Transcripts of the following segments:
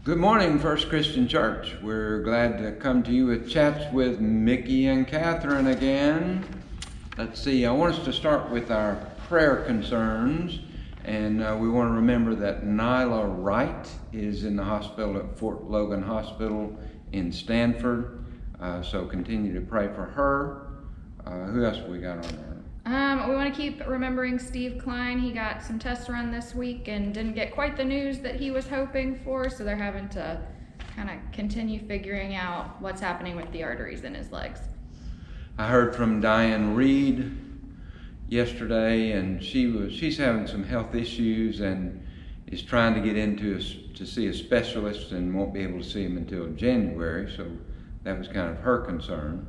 Good morning, First Christian Church. We're glad to come to you with chats with Mickey and Catherine again. Let's see, I want us to start with our prayer concerns. And we want to remember that Nyla Wright is in the hospital at Fort Logan Hospital in Stanford. So continue to pray for her. Who else we got on there? We want to keep remembering Steve Klein. He got some tests run this week and didn't get quite the news that he was hoping for, so they're having to kind of continue figuring out what's happening with the arteries in his legs. I heard from Diane Reed yesterday, and she's having some health issues and is trying to get to see a specialist and won't be able to see him until January, so that was kind of her concern.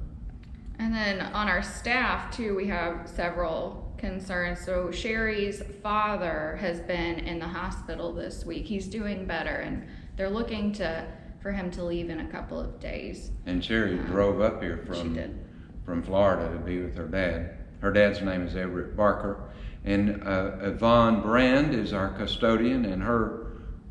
And then on our staff, too, we have several concerns. So Sherry's father has been in the hospital this week. He's doing better, and they're looking for him to leave in a couple of days. And Sherry drove up here from Florida to be with her dad. Her dad's name is Everett Barker. And Yvonne Brand is our custodian, and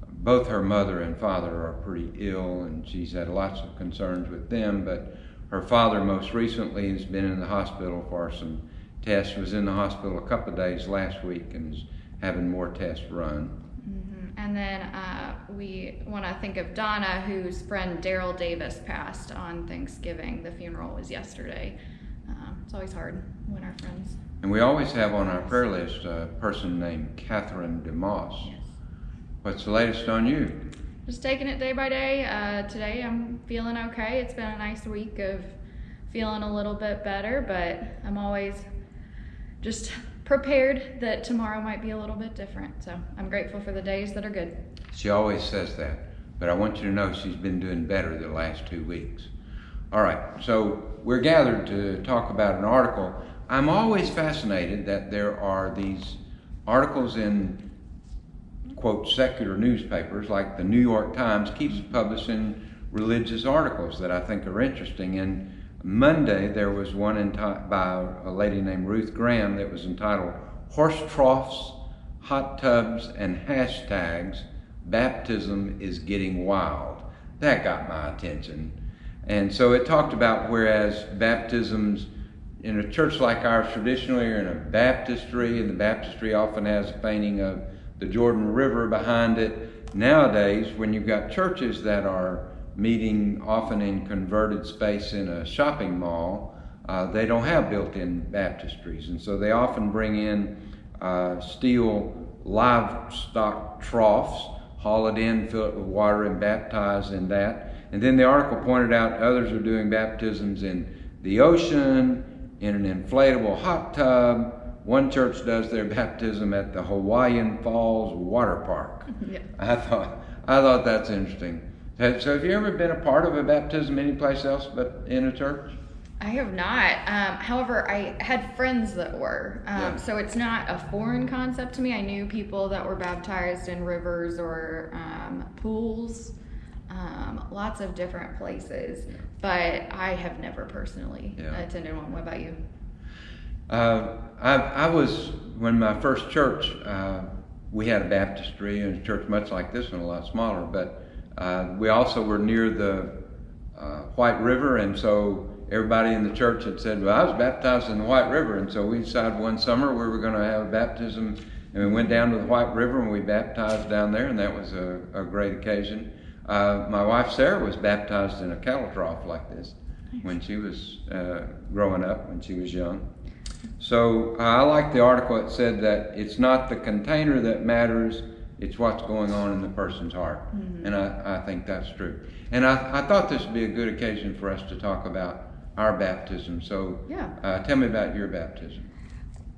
both her mother and father are pretty ill, and she's had lots of concerns with them, but her father most recently has been in the hospital for some tests, was in the hospital a couple of days last week and is having more tests run. Mm-hmm. And then we want to think of Donna, whose friend Daryl Davis passed on Thanksgiving. The funeral was yesterday. It's always hard when our friends... And we always have on our prayer list a person named Catherine DeMoss. Yes. What's the latest on you? Just taking it day by day. Today I'm feeling okay. It's been a nice week of feeling a little bit better, but I'm always just prepared that tomorrow might be a little bit different. So I'm grateful for the days that are good. She always says that, but I want you to know she's been doing better the last 2 weeks. All right, so we're gathered to talk about an article. I'm always fascinated that there are these articles in quote, secular newspapers like the New York Times keeps publishing religious articles that I think are interesting. And Monday there was one by a lady named Ruth Graham that was entitled Horse Troughs, Hot Tubs, and Hashtags, Baptism is Getting Wild. That got my attention. And so it talked about whereas baptisms in a church like ours traditionally are in a baptistry, and the baptistry often has a painting of the Jordan River behind it. Nowadays, when you've got churches that are meeting often in converted space in a shopping mall, they don't have built-in baptistries. And so they often bring in steel livestock troughs, haul it in, fill it with water, and baptize in that. And then the article pointed out others are doing baptisms in the ocean, in an inflatable hot tub. One church does their baptism at the Hawaiian Falls Water Park. Yeah. I thought that's interesting. So have you ever been a part of a baptism anyplace else but in a church? I have not. However, I had friends that were. So it's not a foreign concept to me. I knew people that were baptized in rivers or pools, lots of different places. But I have never personally attended one. What about you? I was, when my first church, we had a baptistry, and a church much like this one, a lot smaller, but we also were near the White River, and so everybody in the church had said, well, I was baptized in the White River, and so we decided one summer we were going to have a baptism, and we went down to the White River and we baptized down there, and that was a great occasion. My wife Sarah was baptized in a cattle trough like this when she was growing up, when she was young. So I like the article that said that it's not the container that matters, it's what's going on in the person's heart. Mm-hmm. And I think that's true. And I thought this would be a good occasion for us to talk about our baptism. So tell me about your baptism.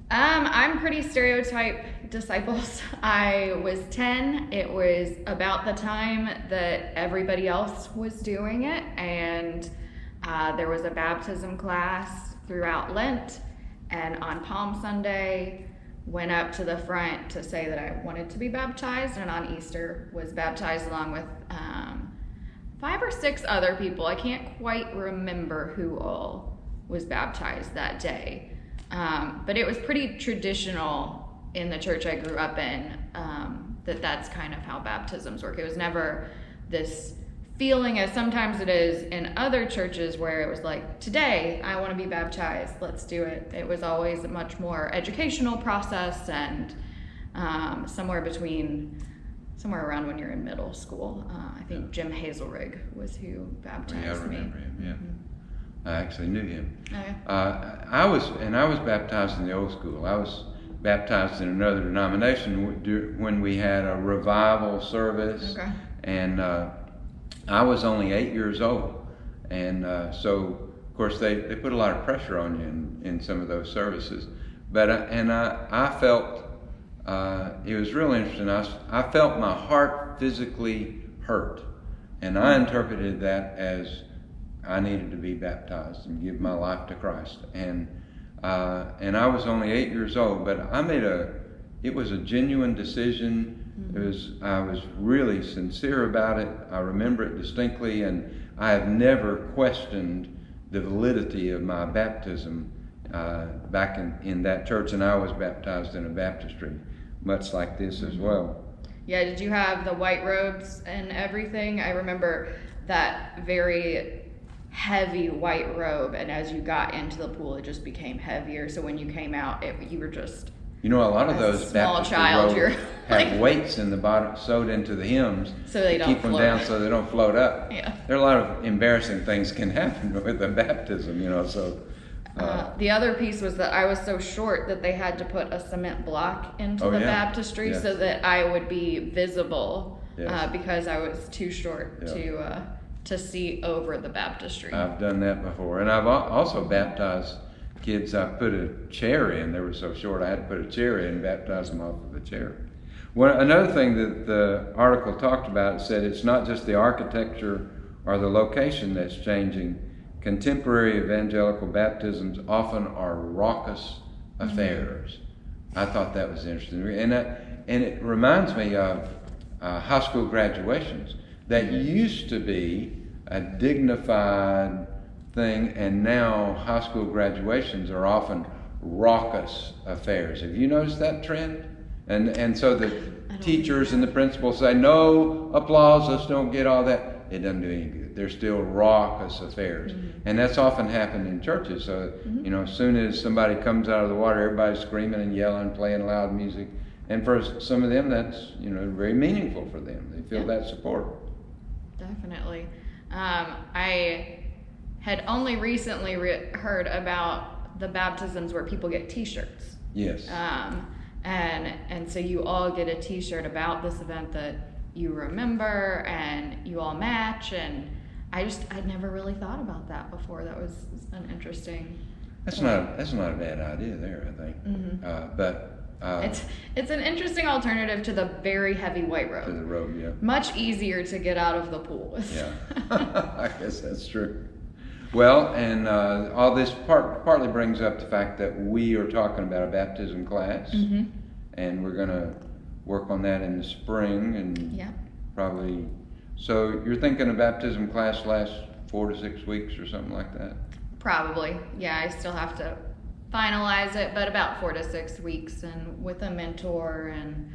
I'm pretty stereotype disciples. I was 10. It was about the time that everybody else was doing it. And there was a baptism class throughout Lent. And on Palm Sunday, went up to the front to say that I wanted to be baptized, and on Easter was baptized along with 5 or 6 other people. I can't quite remember who all was baptized that day, but it was pretty traditional in the church I grew up in, that's kind of how baptisms work. It was never this feeling, as sometimes it is in other churches, where it was like, today I want to be baptized, let's do it. It was always a much more educational process, and somewhere around when you're in middle school. I think Jim Hazelrig was who baptized me. I remember him, yeah. I actually knew him. Oh, yeah. I was baptized in the old school. I was baptized in another denomination when we had a revival service. Okay. And I was only 8 years old. And so, of course, they put a lot of pressure on you in some of those services. But I felt, it was really interesting. I felt my heart physically hurt. And I interpreted that as I needed to be baptized and give my life to Christ. And I was only 8 years old, but it was a genuine decision. I was really sincere about it. I remember it distinctly, and I have never questioned the validity of my baptism back in that church, and I was baptized in a baptistry, much like this as well. Yeah, did you have the white robes and everything? I remember that very heavy white robe, and as you got into the pool, it just became heavier. So when you came out, you were just... You know, a lot of those baptistry robes have like, weights in the bottom sewed into the hems so they to don't keep them float. down so they don't float up. Yeah. There are a lot of embarrassing things can happen with a baptism, you know, so... the other piece was that I was so short that they had to put a cement block into the baptistry so that I would be visible because I was too short to see over the baptistry. I've done that before. And I've also baptized kids. I put a chair in. They were so short I had to put a chair in and baptize them off of a chair. Another thing that the article talked about, it said it's not just the architecture or the location that's changing. Contemporary evangelical baptisms often are raucous affairs. I thought that was interesting. And it reminds me of high school graduations that used to be a dignified thing, and now high school graduations are often raucous affairs. Have you noticed that trend? And so the teachers and the principals say, no applause, let's don't get all that. It doesn't do any good. They're still raucous affairs. And that's often happened in churches. So, you know, as soon as somebody comes out of the water, everybody's screaming and yelling, playing loud music. And for some of them, that's, you know, very meaningful for them. They feel that support. Definitely. I had only recently heard about the baptisms where people get T-shirts. Yes. And so you all get a T-shirt about this event that you remember, and you all match, and I'd never really thought about that before. That was an interesting. That's not a bad idea there, I think. It's an interesting alternative to the very heavy white robe. To the robe, yeah. Much easier to get out of the pool. Yeah, I guess that's true. Well, and all this partly brings up the fact that we are talking about a baptism class, and we're going to work on that in the spring, and probably. So you're thinking a baptism class lasts 4 to 6 weeks or something like that? Probably, yeah. I still have to finalize it, but about 4 to 6 weeks, and with a mentor, and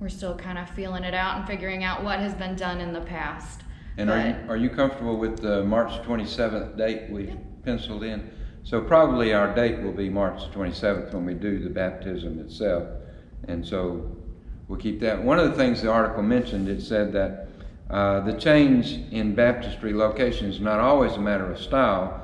we're still kind of feeling it out and figuring out what has been done in the past. And are you comfortable with the March 27th date we penciled in? So probably our date will be March 27th when we do the baptism itself. And so we'll keep that. One of the things the article mentioned, it said that the change in baptistry location is not always a matter of style.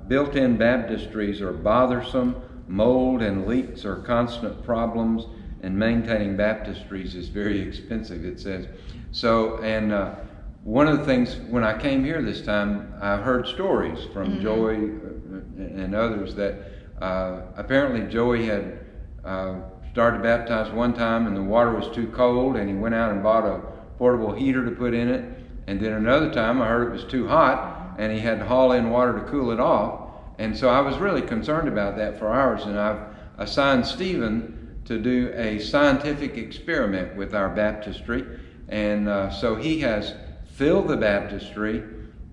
Built-in baptistries are bothersome. Mold and leaks are constant problems, and maintaining baptistries is very expensive, it says. So, and one of the things, when I came here this time, I heard stories from Joey and others that apparently Joey had started to baptize one time and the water was too cold, and he went out and bought a portable heater to put in it. And then another time I heard it was too hot and he had to haul in water to cool it off. And so I was really concerned about that for ours, and I've assigned Stephen to do a scientific experiment with our baptistry. And so he has filled the baptistry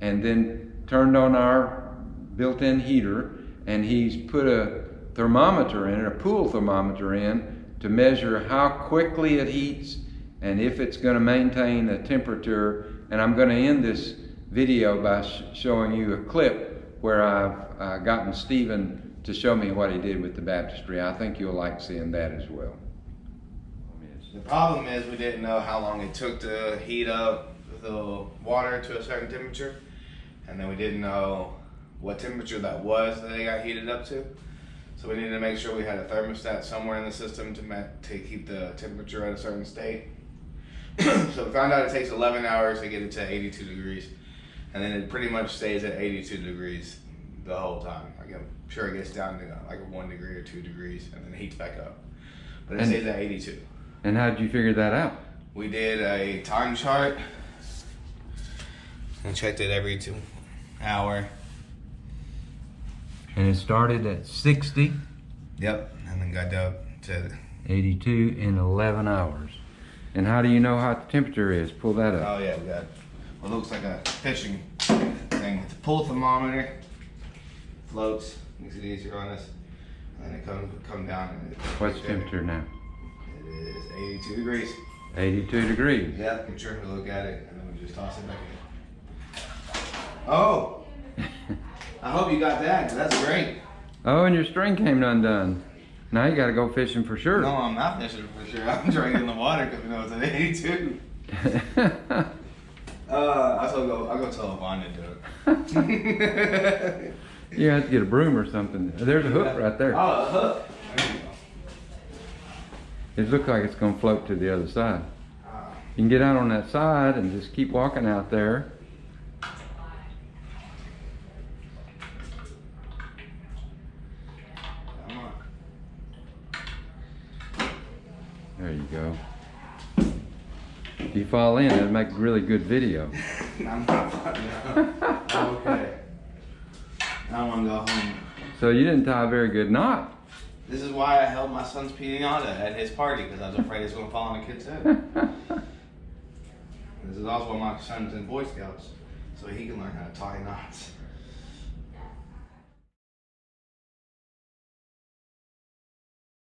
and then turned on our built-in heater, and he's put a thermometer in it, a pool thermometer in, to measure how quickly it heats and if it's going to maintain a temperature, and I'm going to end this video by showing you a clip where I've gotten Stephen to show me what he did with the baptistry. I think you'll like seeing that as well. The problem is we didn't know how long it took to heat up the water to a certain temperature, and then we didn't know what temperature that was that it got heated up to. So we needed to make sure we had a thermostat somewhere in the system to keep the temperature at a certain state. So we found out it takes 11 hours to get it to 82 degrees, and then it pretty much stays at 82 degrees the whole time. Like, I'm sure it gets down to like 1 degree or 2 degrees, and then it heats back up. But it stays at 82. And how did you figure that out? We did a time chart and checked it every 2 hours. And it started at 60. Yep, and then got up to 82 in 11 hours. And how do you know how the temperature is? Pull that up. Oh yeah, we got what looks like a fishing thing. It's a pull thermometer. Floats, makes it easier on us. And then it come down. And What's the temperature now? It is 82 degrees. 82 degrees. Yep, make sure we look at it, and then we just toss it back in. Oh! I hope you got that, 'cause that's great. Oh, and your string came undone. Now you got to go fishing for sure. No, I'm not fishing for sure. I'm drinking the water because we know it's at 82. I'll go tell Yvonne to do it. You have to get a broom or something. There's a hook right there. Oh, a hook. There you go. It looks like it's going to float to the other side. You can get out on that side and just keep walking out there. Come on. There you go. If you fall in, it'll make a really good video. I'm not fucking up. I'm okay. I want to go home. So you didn't tie a very good knot. This is why I held my son's pinata at his party, because I was afraid it was going to fall on the kid's head. This is also why my son's in Boy Scouts, so he can learn how to tie knots.